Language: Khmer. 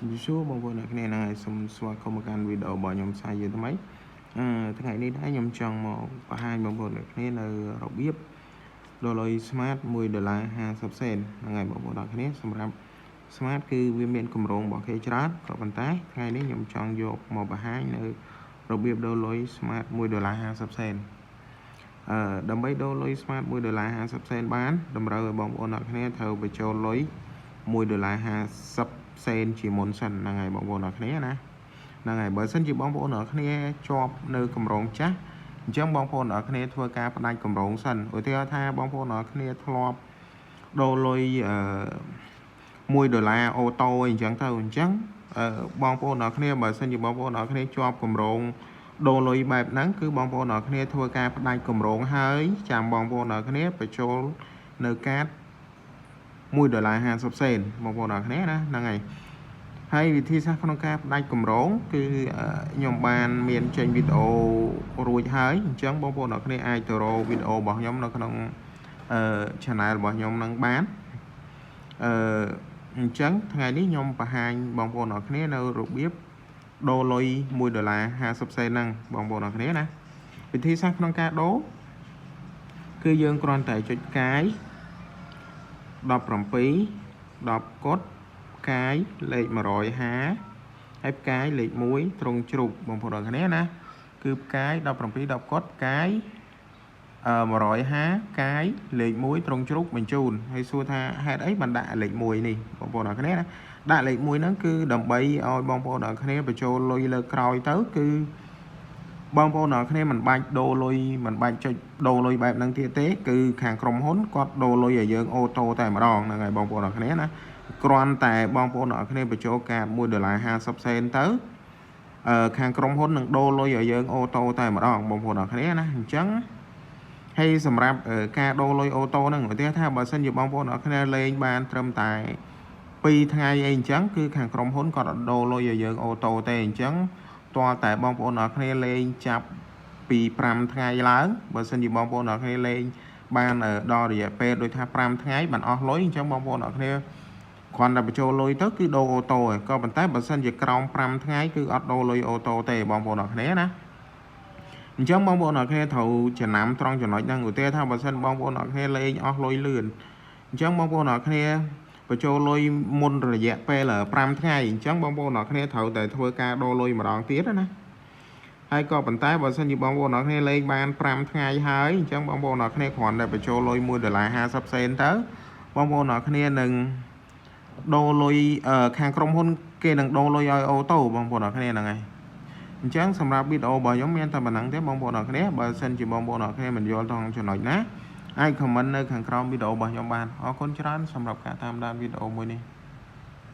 ជំរាបសួរបងប្អូនអ្នកគ្នាហ្នឹងហើយសូមស្វាគមន៍មកកាន់វីដេអូរបស់ខ្ញុំសាយយើងថ្មីថ្ងៃនេះដែរខ្ញុំចង់មកបង្ហាញបងប្អូនអ្នកគ្នានៅរបៀបដុល្លារ Smart $1.50 សេនហ្នឹងហើយបងប្អូនអ្នកគ្នាសម្រាប់ Smart គឺវាមានកម្រងរបស់គេច្រើនក៏ប៉ុន្តែថ្ងៃនេះខ្ញុំចង់យកមកបង្ហាញនៅរបៀបដុល្លារ Smart $1.50 សេនដើម្បីដូរលុយ Smart $1.50 សេនបានតម្រូវឲ្យបងប្អូនអ្នកគ្នាត្រូវបញ្ចូលលុយ$1.50 សេនជាមុនសិនហ្នឹងហើយបងប្អូនអ្នកគ្នាណាហ្នឹងហើយបើសិនជាបងប្អូនអ្នកគ្នាជាប់នៅកម្រងចាស់អញ្ចឹងបងប្អូនអ្នកគ្នាធ្វើការផ្ដាច់កម្រងសិនឧទាហរណ៍ថាបងប្អូនអ្នកគ្នាធ្លាប់ដូរលុយ$1អូតូអីអញ្ចឹងទៅអញ្ចឹងបងប្អូនអ្នកគ្នាបើសិនជាបងប្អូនអ្នកគ្នាជាប់កម្រងដូរលុយបែបហ្នឹងគឺបងប្អូនអ្នកគ្នាធ្វើការផ្ដាច់កម្រងហើយចាំបងប្អូនអ្នកគ្នាបញ្ចូលនៅកាត$1.50 សេនបងប្អូនអ្នកគ្នាណាហ្នឹងហើយវិធីសាស្ត្រក្នុងការផ្ដាច់កម្រងគឺខ្ញុំបានមានចេញវីដេអូរួចហើយអញ្ចឹងបងប្អូនអ្នកគ្នាអាចទៅរកវីដេអូរបស់ខ្ញុំនៅក្នុងchannel របស់ខ្ញុំនឹងបានអញ្ចឹងថ្ងៃនេះខ្ញុំបង្ហាញបងប្អូនអ្នកគ្នានៅរបៀបដូរលុយ$1.50 សេនហ្នឹងបងប្អូនអ្នកគ្នាណាវិធីសាស្ត្រក្នុងការដូរគឺយើងគ្រាន់តែចុចផ្កាយ17 10កុដផ្កាយលេខ150ហើយផ្កាយលេខ1ត្រង់ជ្រូកបងប្អូនអ្នកគ្នាណាគឺផ្កាយ17 10កុដផ្កាយ150ផ្កាយលេខ1ត្រង់ជ្រូកបញ្ជូនហើយសួរថាហេតុអីបានដាក់លេខ1នេះបងប្អូនអ្នកគ្នាណាដាក់លេខ1ហ្នឹងគឺដើម្បីឲ្យបងប្អូនអ្នកគ្នាបញ្ចូលលុយលើក្រោយទៅគឺបងប្អូនអ្នកគ្នាមិនបាច់ដូរលុយមិនបាច់ចុចដូរលុយបែបហ្នឹងទៀតទេគឺខាងក្រុមហ៊ុនគាត់ដូរលុយឲ្យយើងអូតូតែម្ដងហ្នឹងហើយបងប្អូនអ្នកគ្នាណាគ្រាន់តែបងប្អូនអ្នកគ្នាបញ្ចូលកាត$1.50 សេនទៅខាងក្រុមហ៊ុននឹងដូរលុយឲ្យយើងអូតូតែម្ដងបងប្អូនអ្នកគ្នាណាអញ្ចឹងហើយសម្រាប់ការដូរលុយអូតូហ្នឹងឧទាហរណ៍ថាបើសិនជាបងប្អូនអ្នកគ្នាលេងបានត្រឹមតែ2ថ្ងៃអីអញ្ចឹងគឺខាងក្រុមហ៊ុនគាត់ដូរលុយឲ្យយើងអូតូទេអញ្ចឹងតើតែបងប្អូនអ្នកគ្នាលេងចាប់ពី5ថ្ងៃឡើងបើសិនជាបងប្អូនអ្នកគ្នាលេងបានដល់រយៈពេលដូចថា5ថ្ងៃបានអស់លុយអញ្ចឹងបងប្អូនអ្នកគ្នាគ្រាន់តែបញ្ចូលលុយទៅគឺដូរអូតូហើយក៏ប៉ុន្តែបើសិនជាក្រោម5ថ្ងៃគឺអត់ដូរលុយអូតូទេបងប្អូនអ្នកគ្នាណាអញ្ចឹងបងប្អូនអ្នកគ្នាត្រូវចំណាំត្រង់ចំណុចហ្នឹងឧទាហរណ៍ថាបើសិនបងប្អូនអ្នកគ្នាលេងអស់លុយលឿនអញ្ចឹងបងប្អូនអ្នកគ្នាបញ្ចូលលុយមុនរយៈពេល5ថ្ងៃអញ្ចឹងបងប្អូនអ្នកគ្នាត្រូវតែធ្វើការដូរលុយម្ដងទៀតណាហើយក៏ប៉ុន្តែបើសិនជាបងប្អូនអ្នកគ្នាលេងបាន5ថ្ងៃហើយអញ្ចឹងបងប្អូនអ្នកគ្នាគ្រាន់តែបញ្ចូលលុយ$1.50 សេនទៅបងប្អូនអ្នកគ្នានឹងដូរលុយខាងក្រុមហ៊ុនគេនឹងដូរលុយឲ្យអូតូបងប្អូនអ្នកគ្នាហ្នឹងហើយអញ្ចឹងសម្រាប់វីដេអូរបស់ខ្ញុំមានតែប៉ុណ្្នឹងទេបងប្អូនអ្នកគ្នាបើសិនជាបងប្អូនអ្នកគ្នាមិនយល់ត្រង់ចំណុចណាអាច comment នៅខាងក្រោមវីដេអូរបស់ខ្ញុំបានអរគុណច្រើនសម្រាប់ការតាមដានវីដេអូមួយនេះ